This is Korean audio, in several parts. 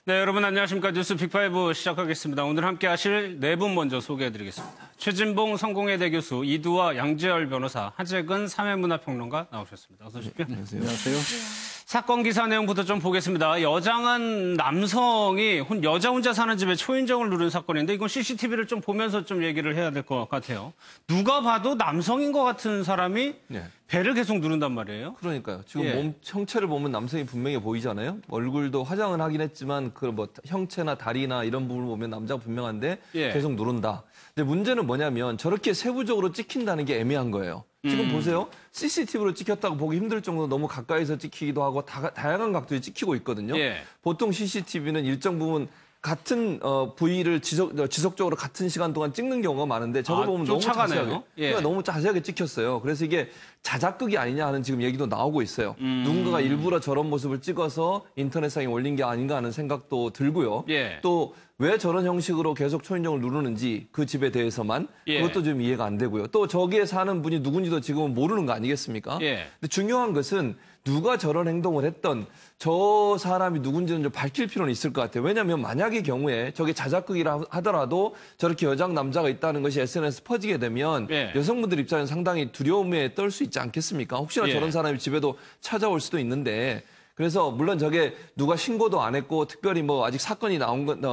네, 여러분 안녕하십니까. 뉴스 빅5 시작하겠습니다. 오늘 함께 하실 네 분 먼저 소개해드리겠습니다. 최진봉 성공회대 교수, 이두화 양재열 변호사, 하재근 사회문화평론가 나오셨습니다. 어서 오십시오. 안녕하세요. 안녕하세요. 사건 기사 내용부터 좀 보겠습니다. 여장한 남성이 여자 혼자 사는 집에 초인종을 누른 사건인데 이건 CCTV를 좀 보면서 좀 얘기를 해야 될 것 같아요. 누가 봐도 남성인 것 같은 사람이 배를 계속 누른단 말이에요. 그러니까요. 지금 몸 형체를 보면 남성이 분명히 보이잖아요. 얼굴도 화장은 하긴 했지만 그 뭐 형체나 다리나 이런 부분을 보면 남자가 분명한데 계속 누른다. 근데 문제는 뭐냐면 저렇게 세부적으로 찍힌다는 게 애매한 거예요. 지금 보세요. CCTV로 찍혔다고 보기 힘들 정도로 너무 가까이서 찍히기도 하고 다양한 각도에 찍히고 있거든요. 보통 CCTV는 일정 부분 같은 부위를 지속적으로 같은 시간 동안 찍는 경우가 많은데 저걸 보면 너무 자세하게, 그러니까 너무 자세하게 찍혔어요. 그래서 이게 자작극이 아니냐 하는 지금 얘기도 나오고 있어요. 누군가가 일부러 저런 모습을 찍어서 인터넷상에 올린 게 아닌가 하는 생각도 들고요. 또 왜 저런 형식으로 계속 초인종을 누르는지 그 집에 대해서만 그것도 좀 이해가 안 되고요. 또 저기에 사는 분이 누군지도 지금은 모르는 거 아니겠습니까? 근데 중요한 것은 누가 저런 행동을 했던 저 사람이 누군지는 좀 밝힐 필요는 있을 것 같아요. 왜냐하면 만약의 경우에 저게 자작극이라 하더라도 저렇게 여장 남자가 있다는 것이 SNS 퍼지게 되면 여성분들 입장에서 상당히 두려움에 떨 수 있지 않겠습니까? 혹시나 저런 사람이 집에도 찾아올 수도 있는데 그래서 물론 저게 누가 신고도 안 했고 특별히 뭐 아직 사건이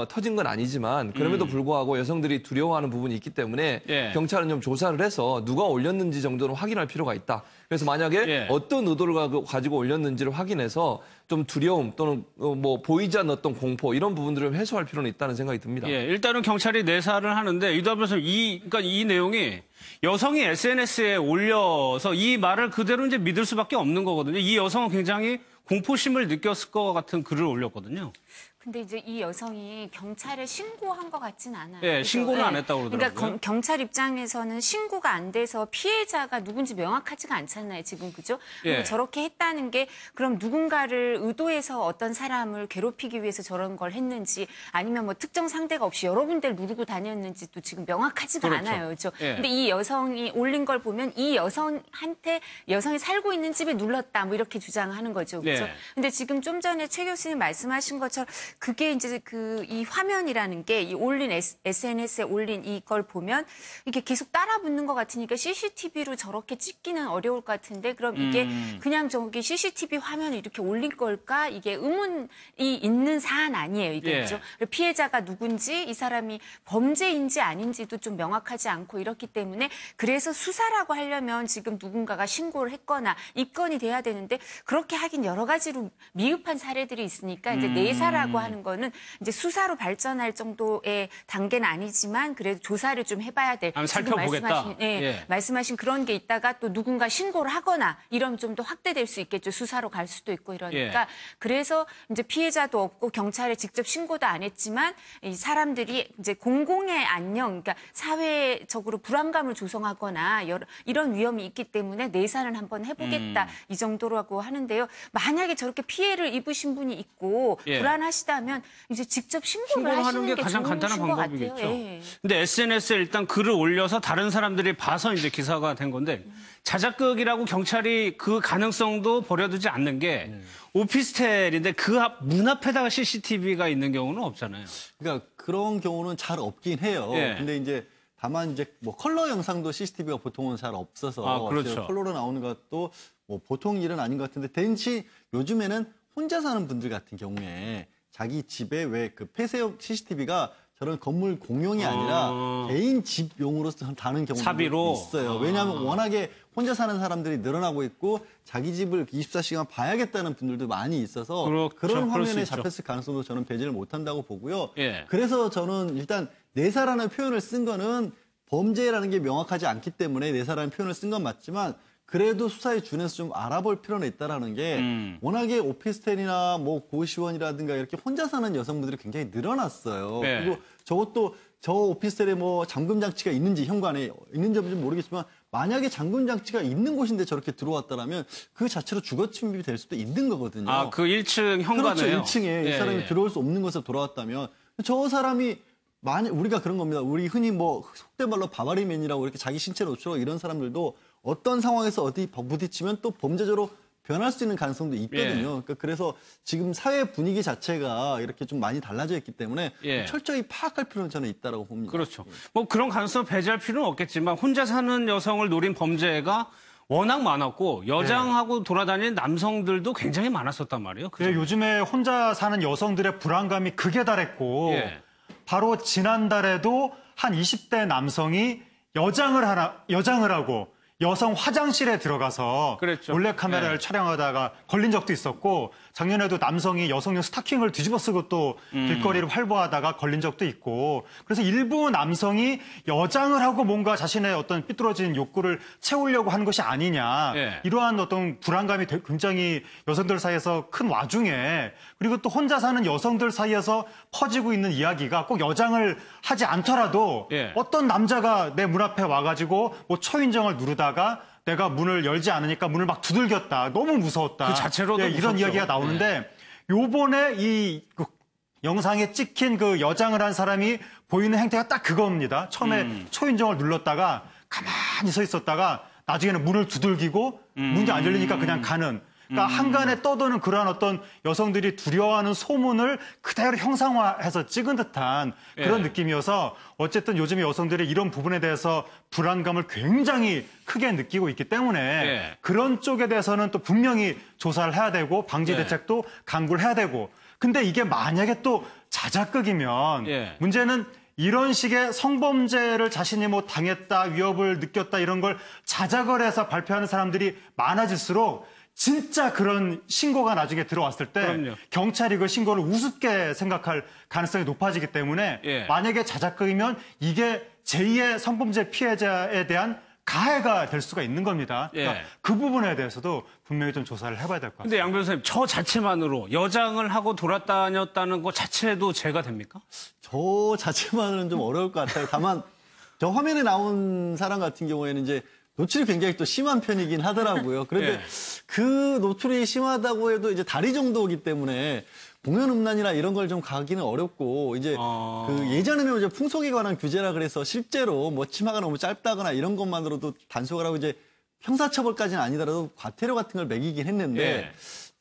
터진 건 아니지만 그럼에도 불구하고 여성들이 두려워하는 부분이 있기 때문에 경찰은 좀 조사를 해서 누가 올렸는지 정도는 확인할 필요가 있다. 그래서 만약에 어떤 의도를 가지고 올렸는지를 확인해서 좀 두려움 또는 뭐 보이지 않는 어떤 공포 이런 부분들을 해소할 필요는 있다는 생각이 듭니다. 일단은 경찰이 내사를 하는데 이다면서 그러니까 이 내용이 여성이 SNS에 올려서 이 말을 그대로 이제 믿을 수밖에 없는 거거든요. 이 여성은 굉장히 공포심을 느꼈을 것 같은 글을 올렸거든요. 근데 이제 이 여성이 경찰에 신고한 것 같진 않아요. 그렇죠? 신고는 안 했다고 그러더라고요. 그러니까 경찰 입장에서는 신고가 안 돼서 피해자가 누군지 명확하지가 않잖아요, 지금 그죠? 저렇게 했다는 게 그럼 누군가를 의도해서 어떤 사람을 괴롭히기 위해서 저런 걸 했는지 아니면 뭐 특정 상대가 없이 여러 군데를 누르고 다녔는지도 지금 명확하지가 않아요, 그렇죠? 근데 이 여성이 올린 걸 보면 이 여성한테 여성이 살고 있는 집에 눌렀다, 뭐 이렇게 주장하는 거죠, 그렇죠? 근데 지금 좀 전에 최 교수님 말씀하신 것처럼 그게 이제 이 화면이라는 게 이 올린 SNS에 올린 이걸 보면 이게 계속 따라 붙는 것 같으니까 CCTV로 저렇게 찍기는 어려울 것 같은데 그럼 이게 그냥 저기 CCTV 화면에 이렇게 올린 걸까? 이게 의문이 있는 사안 아니에요, 이게 그렇죠? 피해자가 누군지 이 사람이 범죄인지 아닌지도 좀 명확하지 않고 이렇기 때문에 그래서 수사라고 하려면 지금 누군가가 신고를 했거나 입건이 돼야 되는데 그렇게 하긴 여러 가지로 미흡한 사례들이 있으니까 이제 내사라고 하는 거는 이제 수사로 발전할 정도의 단계는 아니지만 그래도 조사를 좀 해봐야 될. 살펴보겠다. 말씀하신 그런 게 있다가 또 누군가 신고를 하거나 이러면 좀 더 확대될 수 있겠죠. 수사로 갈 수도 있고 이러니까. 그래서 이제 피해자도 없고 경찰에 직접 신고도 안 했지만 이 사람들이 이제 공공의 안녕, 그러니까 사회적으로 불안감을 조성하거나 이런 위험이 있기 때문에 내사는 한번 해보겠다 이 정도라고 하는데요. 만약에 저렇게 피해를 입으신 분이 있고 불안하시다면 이제 직접 신고를 하시는 게 가장 간단한 방법이겠죠. 근데 SNS에 일단 글을 올려서 다른 사람들이 봐서 이제 기사가 된 건데 자작극이라고 경찰이 그 가능성도 버려두지 않는 게 오피스텔인데 그 문 앞에다가 CCTV가 있는 경우는 없잖아요. 그러니까 그런 경우는 잘 없긴 해요. 근데 이제 다만 이제 뭐 컬러 영상도 CCTV가 보통은 잘 없어서 컬러로 나오는 것도 뭐 보통 일은 아닌 것 같은데 대신 요즘에는 혼자 사는 분들 같은 경우에 자기 집에 왜 그 폐쇄형 CCTV가 저런 건물 공용이 아니라 개인 집용으로 다는 경우도 있어요. 왜냐하면 워낙에 혼자 사는 사람들이 늘어나고 있고 자기 집을 24시간 봐야겠다는 분들도 많이 있어서 그런 화면에 잡혔을 가능성도 저는 배제를 못한다고 보고요. 그래서 저는 일단 내사라는 표현을 쓴 거는 범죄라는 게 명확하지 않기 때문에 내사라는 표현을 쓴 건 맞지만 그래도 수사에 준해서 좀 알아볼 필요는 있다라는 게 워낙에 오피스텔이나 뭐 고시원이라든가 이렇게 혼자 사는 여성분들이 굉장히 늘어났어요. 그리고 저것도 저 오피스텔에 뭐 잠금 장치가 있는지 현관에 있는지 없는지 모르겠지만 만약에 잠금 장치가 있는 곳인데 저렇게 들어왔다라면 그 자체로 주거 침입이 될 수도 있는 거거든요. 아, 그 1층 현관에요? 그렇죠. 1층에 이 사람이 들어올 수 없는 곳에 돌아왔다면 저 사람이 우리가 그런 겁니다. 우리 흔히 뭐 속된 말로 바바리맨이라고 이렇게 자기 신체를 노출하고 이런 사람들도 어떤 상황에서 어디 부딪히면 또 범죄적으로 변할 수 있는 가능성도 있거든요. 그러니까 그래서 지금 사회 분위기 자체가 이렇게 좀 많이 달라져 있기 때문에 철저히 파악할 필요는 저는 있다고 봅니다. 그렇죠. 뭐 그런 가능성 배제할 필요는 없겠지만 혼자 사는 여성을 노린 범죄가 워낙 많았고 여장하고 돌아다니는 남성들도 굉장히 많았었단 말이에요. 그죠? 요즘에 혼자 사는 여성들의 불안감이 극에 달했고 바로 지난달에도 한 20대 남성이 여장을 하고 여성 화장실에 들어가서 그랬죠. 몰래카메라를 촬영하다가 걸린 적도 있었고 작년에도 남성이 여성용 스타킹을 뒤집어 쓰고 또 길거리를 활보하다가 걸린 적도 있고 그래서 일부 남성이 여장을 하고 뭔가 자신의 어떤 삐뚤어진 욕구를 채우려고 하는 것이 아니냐 이러한 어떤 불안감이 굉장히 여성들 사이에서 큰 와중에 그리고 또 혼자 사는 여성들 사이에서 퍼지고 있는 이야기가 꼭 여장을 하지 않더라도 어떤 남자가 내 문 앞에 와가지고 뭐 초인종을 누르다가 내가 문을 열지 않으니까 문을 막 두들겼다. 너무 무서웠다. 그 자체로도 이런 이야기가 나오는데 요번에 이 영상에 찍힌 그 여장을 한 사람이 보이는 행태가 딱 그겁니다. 처음에 초인종을 눌렀다가 가만히 서 있었다가 나중에는 문을 두들기고 문이 안 열리니까 그냥 가는. 그러니까 한간에 떠도는 그러한 어떤 여성들이 두려워하는 소문을 그대로 형상화해서 찍은 듯한 그런 느낌이어서 어쨌든 요즘에 여성들이 이런 부분에 대해서 불안감을 굉장히 크게 느끼고 있기 때문에 그런 쪽에 대해서는 또 분명히 조사를 해야 되고 방지 대책도 강구를 해야 되고 근데 이게 만약에 또 자작극이면 문제는 이런 식의 성범죄를 자신이 뭐 당했다, 위협을 느꼈다 이런 걸 자작을 해서 발표하는 사람들이 많아질수록 진짜 그런 신고가 나중에 들어왔을 때 그럼요. 경찰이 그 신고를 우습게 생각할 가능성이 높아지기 때문에 만약에 자작극이면 이게 제2의 성범죄 피해자에 대한 가해가 될 수가 있는 겁니다. 그러니까 그 부분에 대해서도 분명히 좀 조사를 해봐야 될 것 같습니다. 근데 양 변호사님, 저 자체만으로 여장을 하고 돌아다녔다는 것 자체도 죄가 됩니까? 저 자체만으로는 좀 어려울 것 같아요. 다만 저 화면에 나온 사람 같은 경우에는 이제 노출이 굉장히 또 심한 편이긴 하더라고요. 그런데 그 노출이 심하다고 해도 이제 다리 정도이기 때문에 공연 음란이나 이런 걸 좀 가기는 어렵고 이제 그 예전에는 이제 풍속에 관한 규제라 그래서 실제로 뭐 치마가 너무 짧다거나 이런 것만으로도 단속을 하고 이제 형사처벌까지는 아니더라도 과태료 같은 걸 매기긴 했는데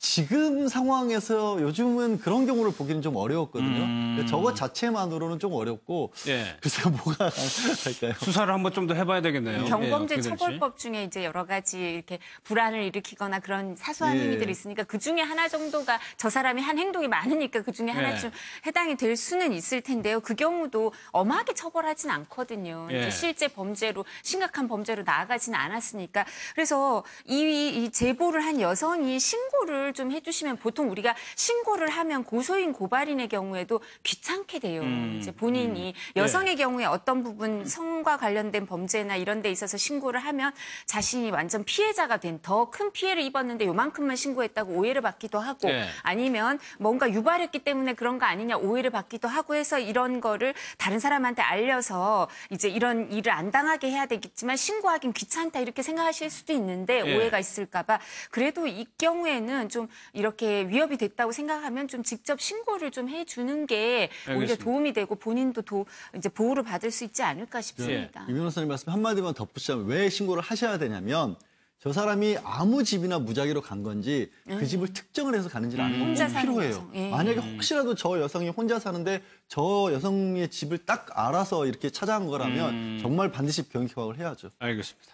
지금 상황에서 요즘은 그런 경우를 보기는 좀 어려웠거든요. 저것 자체만으로는 좀 어렵고 글쎄요 뭐가 할까요? 수사를 한번 좀 더 해봐야 되겠네요. 경범죄 처벌법 중에 이제 여러 가지 이렇게 불안을 일으키거나 그런 사소한 행위들이 있으니까 그 중에 하나 정도가 저 사람이 한 행동이 많으니까 그 중에 하나쯤 해당이 될 수는 있을 텐데요. 그 경우도 엄하게 처벌하진 않거든요. 이제 실제 범죄로 심각한 범죄로 나아가지는 않았으니까 그래서 이 제보를 한 여성이 신고를 좀 해주시면 보통 우리가 신고를 하면 고소인 고발인의 경우에도 귀찮게 돼요. 이제 본인이 여성의 경우에 어떤 부분 성과 관련된 범죄나 이런 데 있어서 신고를 하면 자신이 완전 피해자가 된 더 큰 피해를 입었는데 요만큼만 신고했다고 오해를 받기도 하고 아니면 뭔가 유발했기 때문에 그런 거 아니냐 오해를 받기도 하고 해서 이런 거를 다른 사람한테 알려서 이제 이런 일을 안 당하게 해야 되겠지만 신고하긴 귀찮다 이렇게 생각하실 수도 있는데 오해가 있을까 봐 그래도 이 경우에는 좀 이렇게 위협이 됐다고 생각하면 좀 직접 신고를 좀 해주는 게 오히려 도움이 되고 본인도 이제 보호를 받을 수 있지 않을까 싶습니다. 이 변호사님 말씀 한마디만 덧붙이자면 왜 신고를 하셔야 되냐면 저 사람이 아무 집이나 무작위로 간 건지 그 집을 특정을 해서 가는지를 아는 게 필요해요. 만약에 혹시라도 저 여성이 혼자 사는데 저 여성의 집을 딱 알아서 이렇게 찾아간 거라면 정말 반드시 병행허가를 해야죠. 알겠습니다.